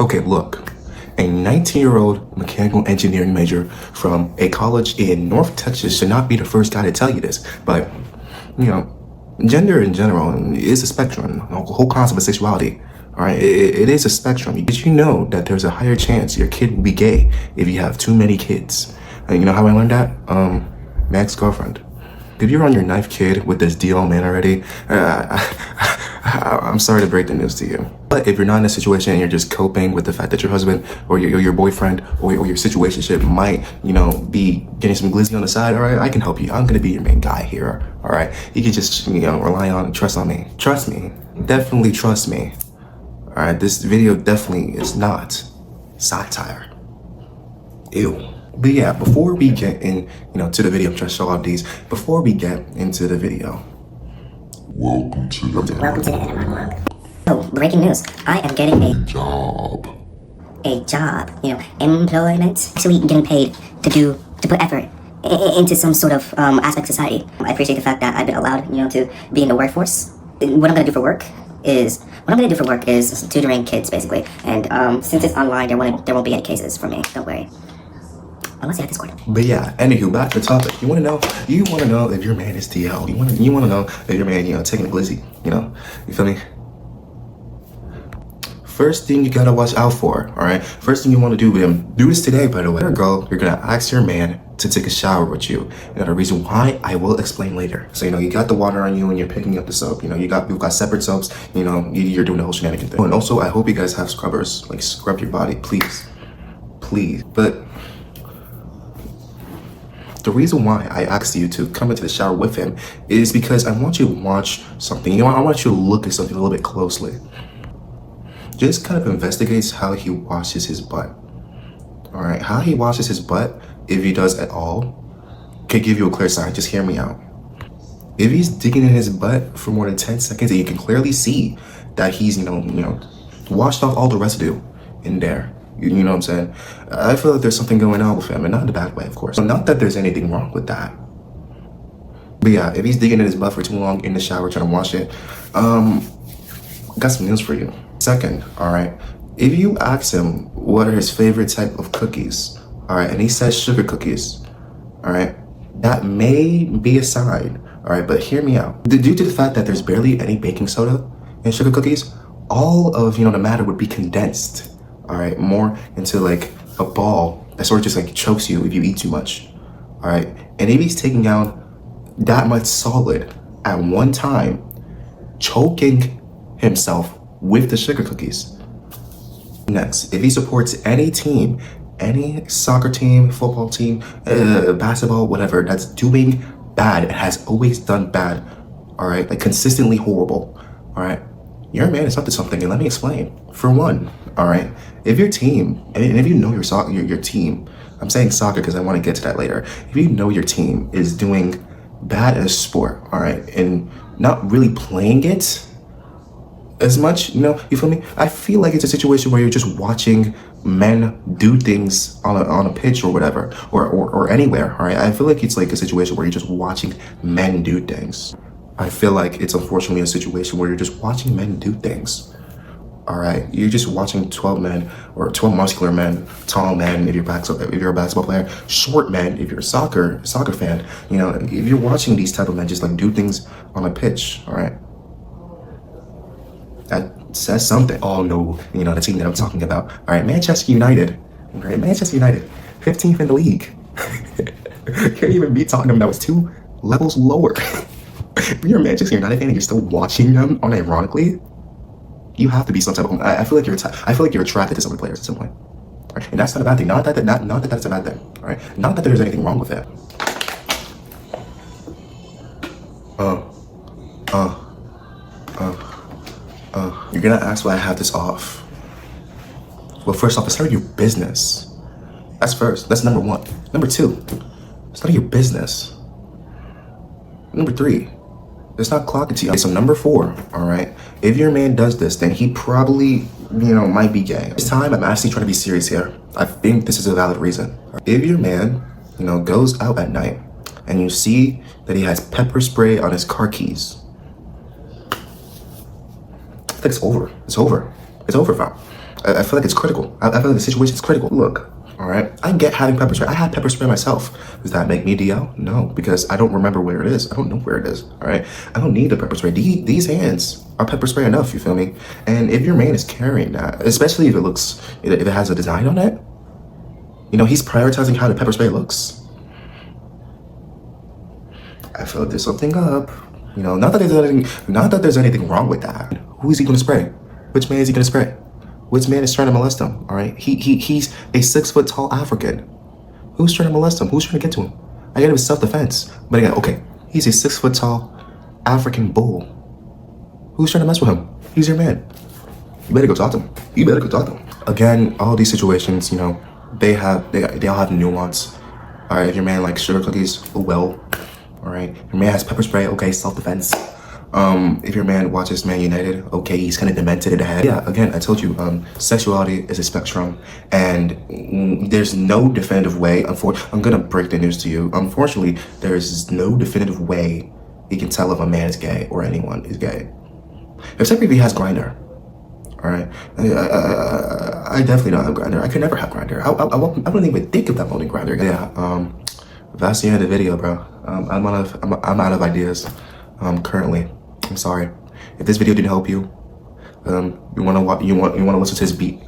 Okay, look. A 19-year-old mechanical engineering major from a college in North Texas should not be the first guy to tell you this, but, you know, gender in general is a spectrum, the whole concept of sexuality. All right, it is a spectrum. Did you know that there's a higher chance your kid will be gay if you have too many kids? And you know how I learned that? My ex-girlfriend. If you're on your 9th kid with this DL man already, I'm sorry to break the news to you. But if you're not in a situation and you're just coping with the fact that your husband or your boyfriend or your situationship might, be getting some glizzy on the side, all right, I can help you. I'm gonna be your main guy here, all right? You can just, rely on and trust on me. Trust me. Definitely trust me. All right, this video definitely is not satire. Ew. But yeah, before we get in, to the video, I'm trying to show off these. Before we get into the video, welcome to the internet. Oh, breaking news! I am getting a job. Employment. Actually, getting paid to put effort into some sort of aspect of society. I appreciate the fact that I've been allowed, to be in the workforce. What I'm gonna do for work is tutoring kids basically. And since it's online, there won't be any cases for me. Don't worry. Unless you have Discord. But yeah, anywho, back to the topic. You wanna know if your man is DL. You wanna know if your man, taking a glizzy, You feel me? First thing you gotta watch out for, alright? First thing you wanna do with him, do this today, by the way. Girl, you're gonna ask your man to take a shower with you. The reason why, I will explain later. So, you got the water on you and you're picking up the soap. You've got separate soaps, you're doing the whole shenanigan thing. Oh, and also, I hope you guys have scrubbers, like scrub your body, please. Please. But the reason why I asked you to come into the shower with him is because I want you to watch something. I want you to look at something a little bit closely. Just kind of investigates how he washes his butt. All right, how he washes his butt, if he does at all, could give you a clear sign. Just hear me out. If he's digging in his butt for more than 10 seconds and you can clearly see that he's, washed off all the residue in there, you know what I'm saying? I feel like there's something going on with him, and not in a bad way, of course. Not that there's anything wrong with that. But yeah, if he's digging in his butt for too long in the shower trying to wash it, got some news for you. Second, all right, if you ask him what are his favorite type of cookies, all right, and he says sugar cookies, all right, that may be a sign, all right, but hear me out. Due to the fact that there's barely any baking soda in sugar cookies, all of, the matter would be condensed, all right, more into like a ball that sort of just like chokes you if you eat too much, all right? And if he's taking out that much solid at one time, choking himself with the sugar cookies. Next, if he supports any team, any soccer team, football team, basketball, whatever, that's doing bad, it has always done bad, all right, like consistently horrible, all right, your man is up to something, and let me explain. For one, all right, if your team, and if you know your team, I'm saying soccer because I want to get to that later. If you know your team is doing bad at a sport, all right, and not really playing it as much, you feel me? I feel like it's a situation where you're just watching men do things on a pitch or whatever, or anywhere, all right? I feel like it's like a situation where you're just watching men do things. I feel like it's unfortunately a situation where you're just watching men do things, all right? You're just watching 12 men, or 12 muscular men, tall men if you're a basketball player, short men if you're a soccer fan, if you're watching these type of men just like do things on a pitch, all right? That says something. Oh no, the team that I'm talking about. All right, Manchester United. All right, Manchester United, 15th in the league. Can't even beat Tottenham that was 2 levels lower. You're a Manchester United fan and you're still watching them unironically. You have to be some type of. I feel like you're attracted to some of the players at some point. All right? And that's not a bad thing. Not that that's a bad thing. All right, not that there's anything wrong with it. You're gonna ask why I have this off. Well, first off, it's none of your business. That's first. That's number one. Number two, it's none of your business. Number three, it's not clocking to you. Okay, so number four, all right, if your man does this, then he probably, might be gay. This time, I'm actually trying to be serious here. I think this is a valid reason. If your man, goes out at night and you see that he has pepper spray on his car keys, feel like it's over. It's over. It's over, fam. I feel like it's critical. I feel like the situation is critical. Look, all right. I get having pepper spray. I had pepper spray myself. Does that make me DL? No, because I don't remember where it is. I don't know where it is. All right. I don't need the pepper spray. These hands are pepper spray enough. You feel me? And if your man is carrying that, especially if it has a design on it, you know, he's prioritizing how the pepper spray looks. I feel like there's something up. You know, not that there's anything wrong with that. Who is he gonna spray? Which man is he gonna spray? Which man is trying to molest him? All right, he's a 6 foot tall African. Who's trying to molest him? Who's trying to get to him? I get it was self defense, but again, okay, he's a 6 foot tall African bull. Who's trying to mess with him? He's your man. You better go talk to him. You better go talk to him. Again, all these situations, you know, they all have nuance. All right, if your man likes sugar cookies, oh well. All right, your man has pepper spray, okay, self-defense. If your man watches Man United, okay, he's kind of demented in the head. Yeah, again, I told you, sexuality is a spectrum, and there's no definitive way. I'm gonna break the news to you. Unfortunately, there's no definitive way you can tell if a man is gay or anyone is gay, except if he has Grindr. All right, I definitely don't have Grindr. I could never have Grindr. I wouldn't even think of downloading Grindr. Yeah, that's the end of the video, bro. I'm out of ideas. Currently, I'm sorry. If this video didn't help you, you wanna listen to this beat.